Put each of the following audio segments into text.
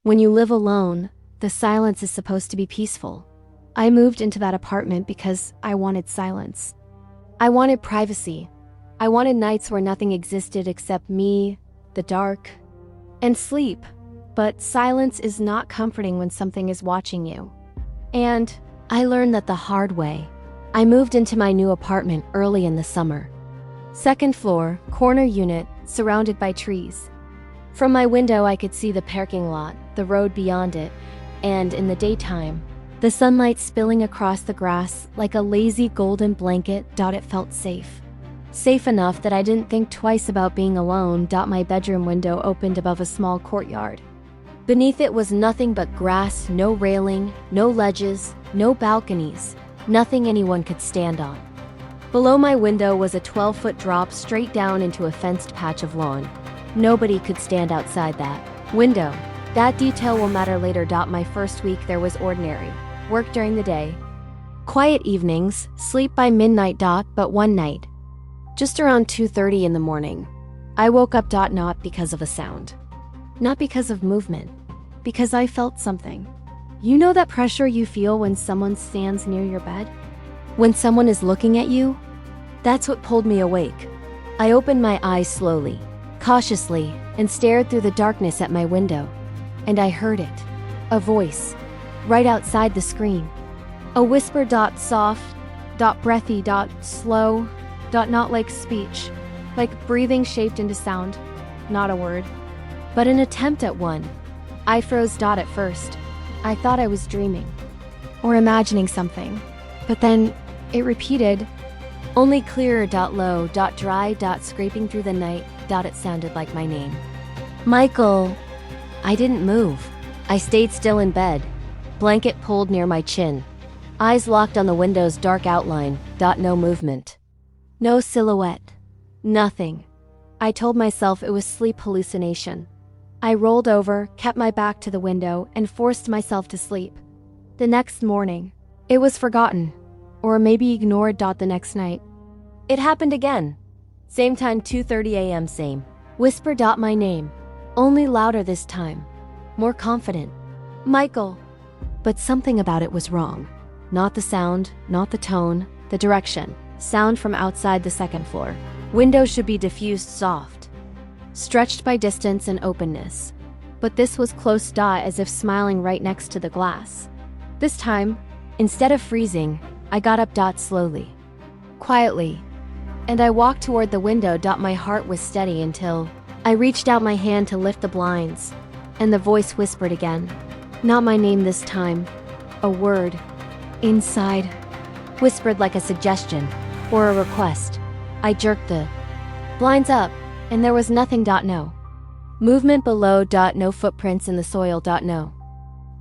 When you live alone, the silence is supposed to be peaceful. I moved into that apartment because I wanted silence. I wanted privacy. I wanted nights where nothing existed except me, the dark, and sleep. But silence is not comforting when something is watching you. And I learned that the hard way. I moved into my new apartment early in the summer. Second floor, corner unit, surrounded by trees. From my window, I could see the parking lot, the road beyond it, and in the daytime, the sunlight spilling across the grass like a lazy golden blanket. It felt safe. Safe enough that I didn't think twice about being alone. My bedroom window opened above a small courtyard. Beneath it was nothing but grass, no railing, no ledges, no balconies, nothing anyone could stand on. Below my window was a 12-foot drop straight down into a fenced patch of lawn. Nobody could stand outside that window. That detail will matter later. My first week there was ordinary. Work during the day. Quiet evenings, sleep by midnight. But one night, just around 2:30 in the morning, I woke up. Not because of a sound. Not because of movement. Because I felt something. You know that pressure you feel when someone stands near your bed? When someone is looking at you? That's what pulled me awake. I opened my eyes slowly, cautiously, and stared through the darkness at my window. And I heard it. A voice. Right outside the screen. A whisper. Soft. Breathy. Slow. Not like speech. Like breathing shaped into sound. Not a word. But an attempt at one. I froze. At first, I thought I was dreaming. Or imagining something. But then, it repeated. Only clearer. Low. Dry. Scraping through the night. It sounded like my name. Michael. I didn't move. I stayed still in bed. Blanket pulled near my chin. Eyes locked on the window's dark outline. No movement. No silhouette. Nothing. I told myself it was sleep hallucination. I rolled over, kept my back to the window, and forced myself to sleep. The next morning, it was forgotten. Or maybe ignored. The next night, it happened again. Same time, 2:30 a.m. Same. Whisper. My name. Only louder this time. More confident. Michael. But something about it was wrong. Not the sound, not the tone, the direction. Sound from outside the second floor. Windows should be diffused, soft. Stretched by distance and openness. But this was close. As if smiling right next to the glass. This time, instead of freezing, I got up. Slowly. Quietly. And I walked toward the window. My heart was steady until I reached out my hand to lift the blinds. And the voice whispered again. Not my name this time. A word. Inside. Whispered like a suggestion. Or a request. I jerked the blinds up. And there was nothing. No. Movement below. No footprints in the soil. No.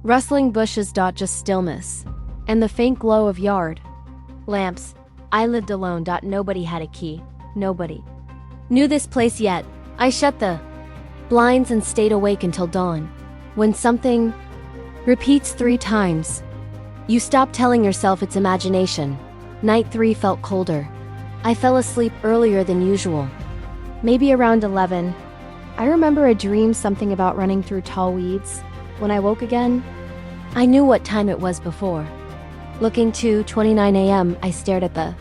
Rustling bushes. Just stillness. And the faint glow of yard lamps. I lived alone. Nobody had a key. Nobody knew this place yet. I shut the blinds and stayed awake until dawn. When something repeats 3 times, you stop telling yourself it's imagination. Night 3 felt colder. I fell asleep earlier than usual. Maybe around 11. I remember a dream, something about running through tall weeds. When I woke again, I knew what time it was before. Looking 2:29 a.m., I stared at the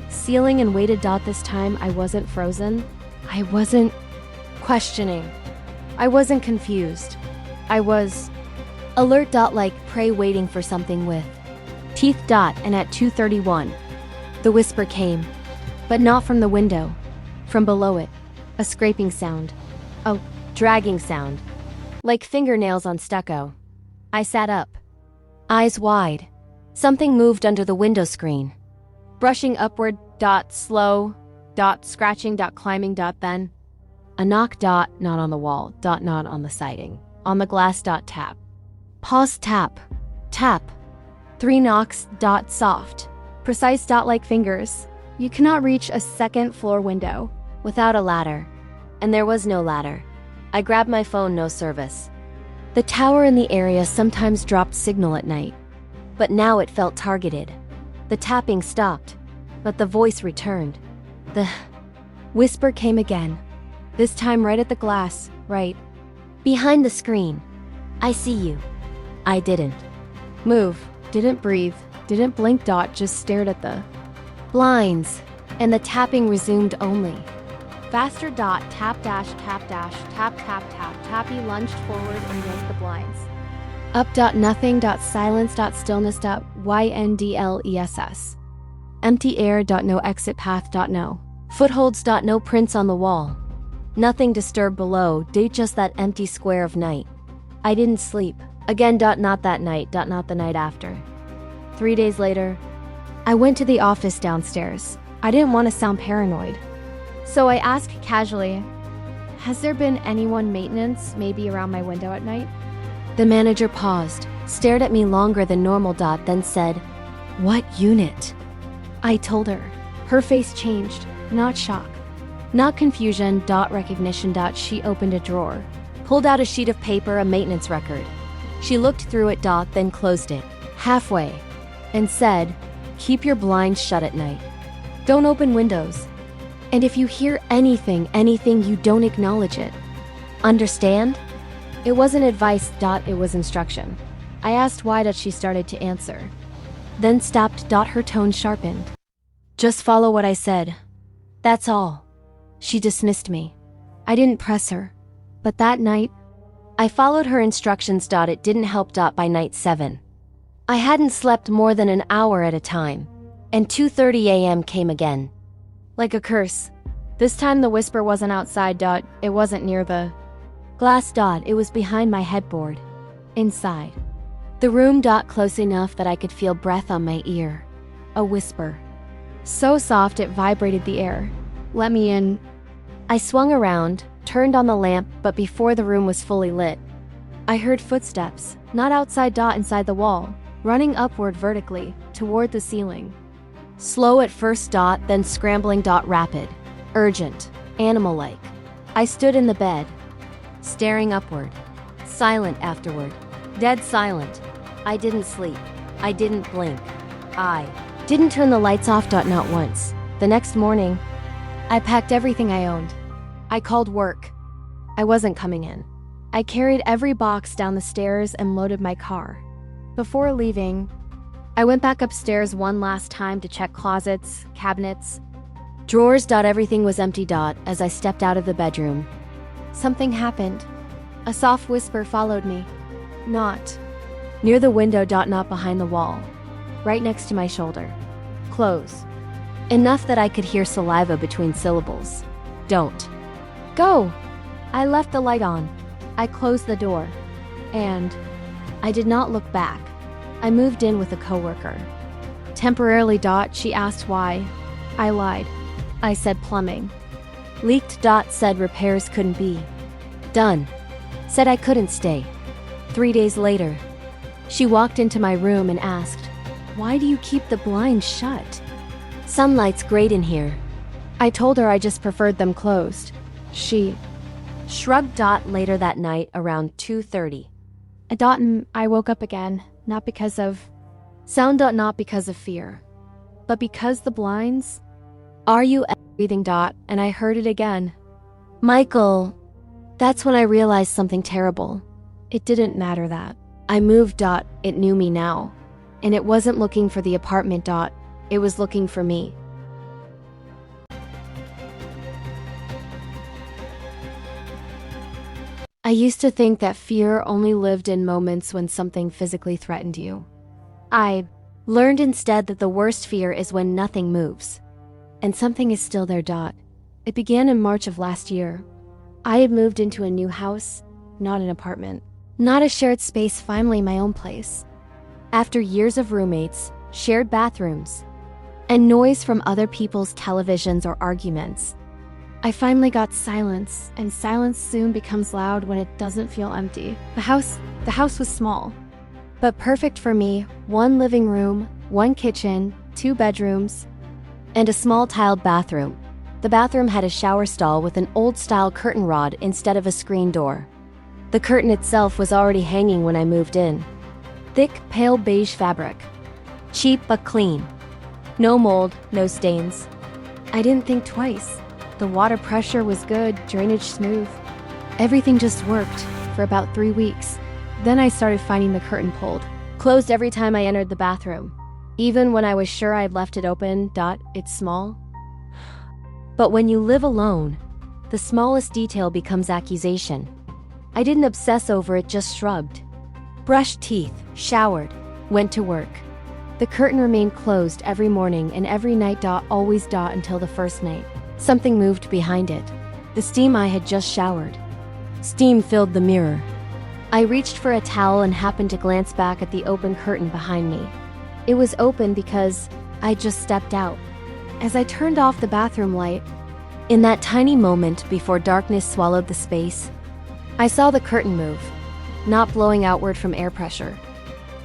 ceiling and waited. This time, I wasn't frozen. I wasn't questioning. I wasn't confused. I was alert. Like prey waiting for something with teeth. And at 2:31, the whisper came. But not from the window. From below it. A scraping sound. A dragging sound. Like fingernails on stucco. I sat up. Eyes wide. Something moved under the window screen. Brushing upward. Slow. Scratching. Climbing. Then a knock. Not on the wall. Not on the siding. On the glass. Tap. Pause. Tap. Tap. 3 knocks. Soft. Precise. Like fingers. You cannot reach a second floor window without a ladder. And there was no ladder. I grabbed my phone. No service. The tower in the area sometimes dropped signal at night. But now it felt targeted. The tapping stopped. But the voice returned. The whisper came again. This time right at the glass, right behind the screen. I see you. I didn't. Move. Didn't breathe. Didn't blink. Just stared at the blinds. And the tapping resumed only. Faster. Tap dash tap dash tap tap tap. Tappy lunged forward and yanked the blinds. Up. Nothing. Silence. Stillness. Yndless. Empty air. No exit path. No footholds. No prints on the wall. Nothing disturbed below. Just that empty square of night. I didn't sleep. Again. Not that night. Not the night after. 3 days later, I went to the office downstairs. I didn't want to sound paranoid. So I asked casually, has there been anyone maintenance maybe around my window at night? The manager paused, stared at me longer than normal. Then said, what unit? I told her. Her face changed, not shock, not confusion. Recognition. She opened a drawer, pulled out a sheet of paper, a maintenance record. She looked through it. Then closed it halfway and said, keep your blinds shut at night. Don't open windows. And if you hear anything, you don't acknowledge it. Understand? It wasn't advice. It was instruction. I asked why. She started to answer, then stopped. Her tone sharpened. Just follow what I said. That's all. She dismissed me. I didn't press her. But that night, I followed her instructions. It didn't help. By night 7, I hadn't slept more than an hour at a time, and 2:30 a.m. came again. Like a curse. This time the whisper wasn't outside. It wasn't near the glass. It was behind my headboard. Inside. The room. Close enough that I could feel breath on my ear. A whisper. So soft it vibrated the air. Let me in. I swung around, turned on the lamp, but before the room was fully lit, I heard footsteps, not outside. Inside the wall, running upward vertically, toward the ceiling. Slow at first. Then scrambling. Rapid, urgent, animal-like. I stood in the bed, staring upward. Silent afterward. Dead silent. I didn't sleep. I didn't blink. I didn't turn the lights off. Not once. The next morning, I packed everything I owned. I called work. I wasn't coming in. I carried every box down the stairs and loaded my car. Before leaving, I went back upstairs one last time to check closets, cabinets, drawers. Everything was empty. As I stepped out of the bedroom, something happened. A soft whisper followed me. Not near the window. Not behind the wall. Right next to my shoulder. Close. Enough that I could hear saliva between syllables. Don't go. I left the light on. I closed the door. And I did not look back. I moved in with a coworker. Temporarily. She asked why. I lied. I said plumbing. Leaked. Said repairs couldn't be done. Said I couldn't stay. 3 days later, she walked into my room and asked, why do you keep the blinds shut? Sunlight's great in here. I told her I just preferred them closed. She shrugged. Later that night, around 2:30. I woke up again, not because of sound. Not because of fear, but because the blinds. Are you breathing? And I heard it again. Michael. That's when I realized something terrible. It didn't matter that I moved. It knew me now. And it wasn't looking for the apartment. It was looking for me. I used to think that fear only lived in moments when something physically threatened you. I learned instead that the worst fear is when nothing moves, and something is still there. It began in March of last year. I had moved into a new house, not an apartment, not a shared space, finally my own place. After years of roommates, shared bathrooms, and noise from other people's televisions or arguments, I finally got silence, and silence soon becomes loud when it doesn't feel empty. The house was small, but perfect for me. 1 living room, 1 kitchen, 2 bedrooms, and a small tiled bathroom. The bathroom had a shower stall with an old-style curtain rod instead of a screen door. The curtain itself was already hanging when I moved in. Thick, pale beige fabric. Cheap but clean. No mold, no stains. I didn't think twice. The water pressure was good, drainage smooth. Everything just worked for about 3 weeks. Then I started finding the curtain pulled, closed every time I entered the bathroom. Even when I was sure I'd left it open. It's small. But when you live alone, the smallest detail becomes accusation. I didn't obsess over it, just shrugged. Brushed teeth, showered, went to work. The curtain remained closed every morning and every night. Always. Until the first night. Something moved behind it. The steam I had just showered. Steam filled the mirror. I reached for a towel and happened to glance back at the open curtain behind me. It was open because I just stepped out. As I turned off the bathroom light, in that tiny moment before darkness swallowed the space, I saw the curtain move, not blowing outward from air pressure,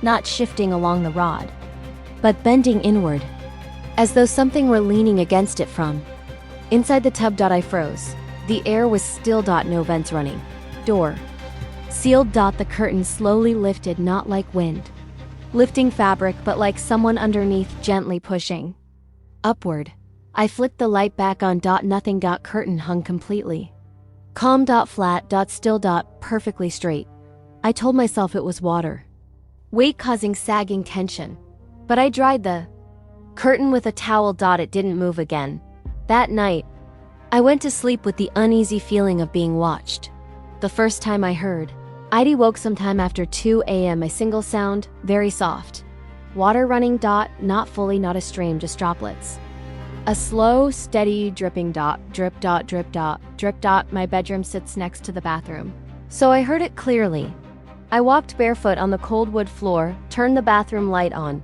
not shifting along the rod, but bending inward, as though something were leaning against it from inside the tub. I froze. The air was still. No vents running. Door sealed. The curtain slowly lifted, not like wind lifting fabric, but like someone underneath gently pushing upward. I flicked the light back on. Nothing. Curtain hung completely calm. Flat. Still. Perfectly straight. I told myself it was water, weight causing sagging tension, but I dried the curtain with a towel. It didn't move again. That night, I went to sleep with the uneasy feeling of being watched. The first time I heard, I'd woke sometime after 2 a.m. A single sound, very soft. Water running. Not fully, not a stream, just droplets. A slow, steady dripping. Drip. Drip. Drip. My bedroom sits next to the bathroom, so I heard it clearly. I walked barefoot on the cold wood floor, turned the bathroom light on.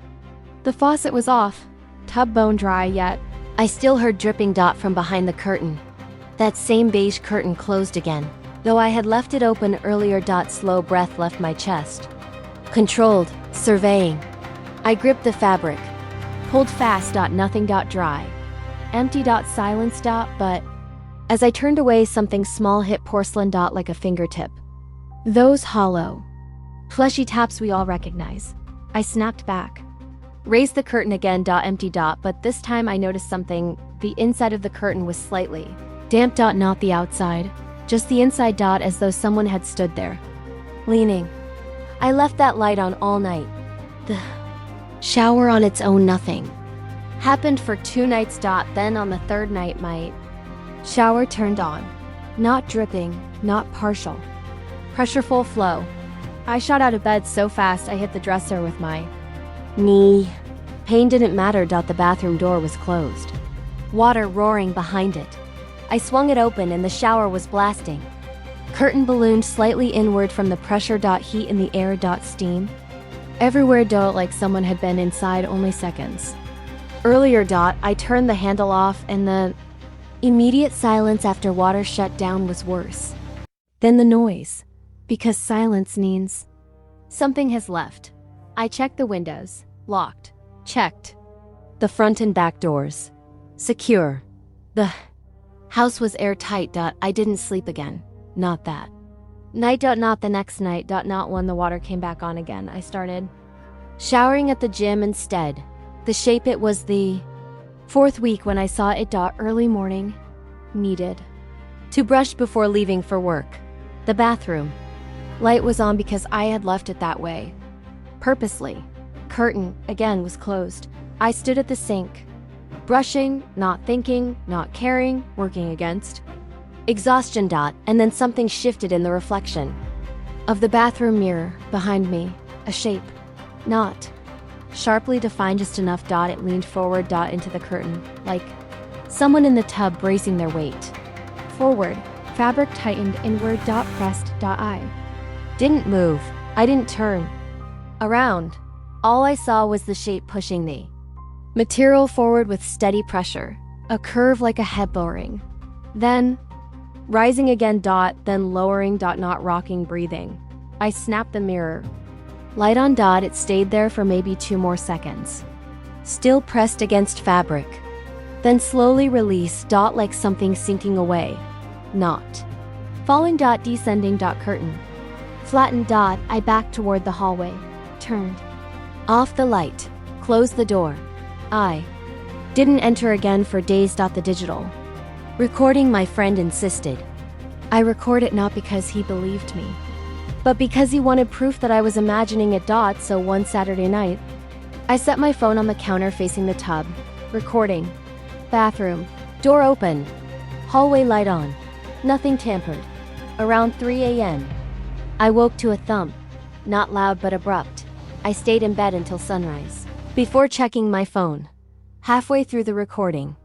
The faucet was off, tub bone dry, yet I still heard dripping. From behind the curtain. That same beige curtain closed again, though I had left it open earlier. Slow breath left my chest. Controlled, surveying. I gripped the fabric, pulled fast. Nothing. Dry. Empty. Silence. But as I turned away, something small hit porcelain. Like a fingertip. Those hollow, fleshy taps we all recognize. I snapped back. Raised the curtain again. Empty. But this time I noticed something. The inside of the curtain was slightly damp. Not the outside, just the inside. As though someone had stood there, leaning. I left that light on all night. The shower on its own. Nothing happened for 2 nights. Then on the third night, my shower turned on. Not dripping, not partial. Pressureful flow. I shot out of bed so fast I hit the dresser with my knee. Pain didn't matter. The bathroom door was closed. Water roaring behind it. I swung it open and the shower was blasting. Curtain ballooned slightly inward from the pressure. Heat in the air. Steam everywhere. Like someone had been inside only seconds earlier. I turned the handle off and the immediate silence after water shut down was worse than the noise, because silence means something has left. I checked the windows, locked. Checked the front and back doors, secure. The house was airtight. I didn't sleep again. Not that night. Not the next night. Not when the water came back on again. I started showering at the gym instead. The shape. It was the 4th week when I saw it. Early morning. Needed to brush before leaving for work. The bathroom light was on because I had left it that way, purposely. Curtain, again, was closed. I stood at the sink, brushing, not thinking, not caring, working against exhaustion. And then something shifted in the reflection of the bathroom mirror behind me. A shape, not sharply defined, just enough. It leaned forward. Into the curtain, like someone in the tub bracing their weight. Forward, fabric tightened inward. Pressed. I didn't move. I didn't turn around. All I saw was the shape pushing the material forward with steady pressure, a curve like a head lowering, then rising again. Then lowering. Not rocking, breathing. I snapped the mirror light on. It stayed there for maybe 2 more seconds, still pressed against fabric, then slowly released. Like something sinking away, not falling. Descending. Curtain flattened. I backed toward the hallway, turned off the light, closed the door. I didn't enter again for days. The digital recording my friend insisted I record it, not because he believed me, But because he wanted proof that I was imagining it. So one Saturday night, I set my phone on the counter facing the tub, recording. Bathroom. Door open. Hallway light on. Nothing tampered. Around 3 a.m. I woke to a thump. Not loud but abrupt. I stayed in bed until sunrise, before checking my phone. Halfway through the recording,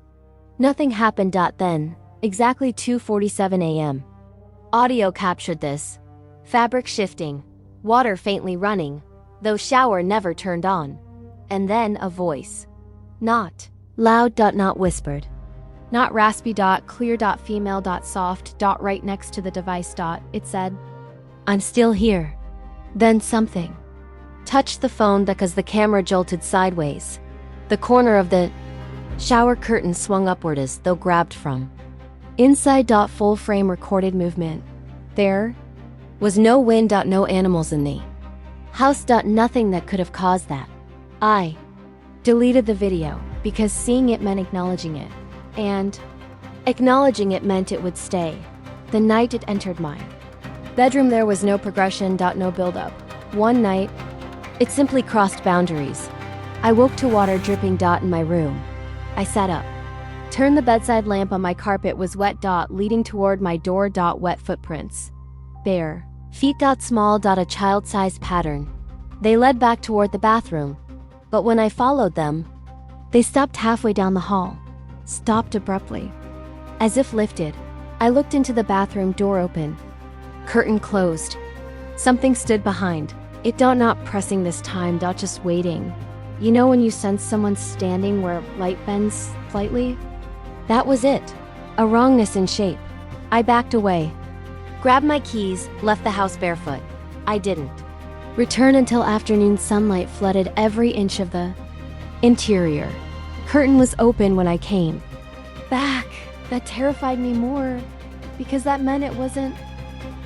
nothing happened. Then, exactly 2:47 a.m. Audio captured this. Fabric shifting. Water faintly running, though shower never turned on. And then a voice. Not loud. Not whispered. Not raspy. Clear. Female. Soft. Right next to the device. It said, "I'm still here." Then something touched the phone because the camera jolted sideways. The corner of the shower curtain swung upward as though grabbed from inside. Full frame recorded movement. There was no wind. No animals in the house. Nothing that could have caused that. I deleted the video because seeing it meant acknowledging it, and acknowledging it meant it would stay. The night it entered my bedroom, there was no progression. No build-up. One night, it simply crossed boundaries. I woke to water dripping. In my room. I sat up. Turned the bedside lamp on. My carpet was wet. Leading toward my door. Wet footprints. Bare feet. Small. A child-sized pattern. They led back toward the bathroom. But when I followed them, they stopped halfway down the hall. Stopped abruptly. As if lifted. I looked into the bathroom. Door open. Curtain closed. Something stood behind it. Not pressing this time. Just waiting. You know when you sense someone standing where light bends slightly? That was it. A wrongness in shape. I backed away. Grabbed my keys, left the house barefoot. I didn't return until afternoon sunlight flooded every inch of the interior. Curtain was open when I came back. That terrified me more, because that meant it wasn't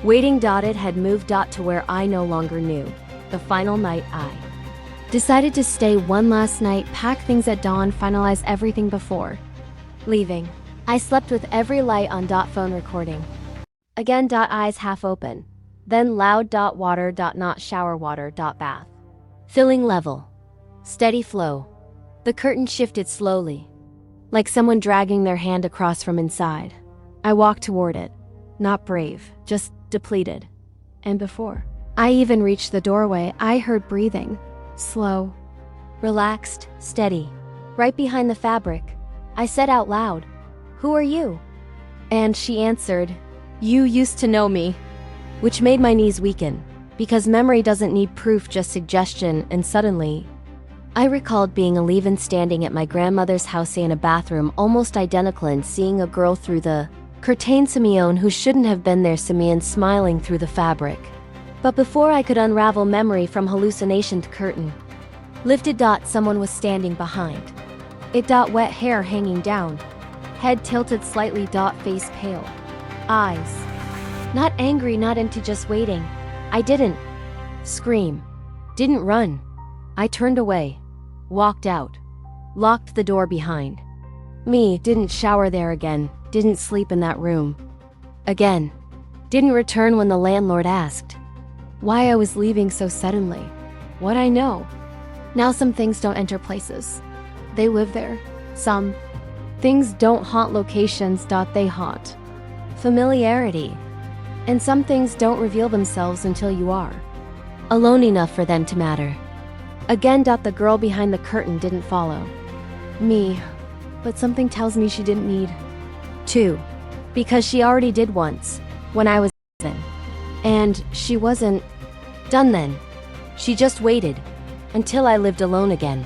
waiting. It had moved. To where I no longer knew. The final night, I decided to stay one last night, pack things at dawn, finalize everything before leaving. I slept with every light on. Phone recording. Again. Eyes half open. Then loud. Water. Not shower water. Bath. Filling level. Steady flow. The curtain shifted slowly, like someone dragging their hand across from inside. I walked toward it. Not brave, just depleted. And before I even reached the doorway, I heard breathing. Slow, relaxed, steady. Right behind the fabric. I said out loud, "Who are you?" And she answered, "You used to know me." Which made my knees weaken, because memory doesn't need proof, just suggestion. And suddenly, I recalled being a leave-in standing at my grandmother's house in a bathroom almost identical, and seeing a girl through the curtain, Simeon, who shouldn't have been there, Simeon smiling through the fabric. But before I could unravel memory from hallucination, the curtain lifted. Someone was standing behind it. Wet hair hanging down. Head tilted slightly. Face pale. Eyes not angry, not into, just waiting. I didn't scream. Didn't run. I turned away. Walked out. Locked the door behind me. Didn't shower there again. Didn't sleep in that room again. Didn't return when the landlord asked why I was leaving so suddenly. What I know now, some things don't enter places. They live there. Some things don't haunt locations. They haunt familiarity. And some things don't reveal themselves until you are alone enough for them to matter. Again. The girl behind the curtain didn't follow me, but something tells me she didn't need to, because she already did once, when I was in. And she wasn't done then. She just waited until I lived alone again.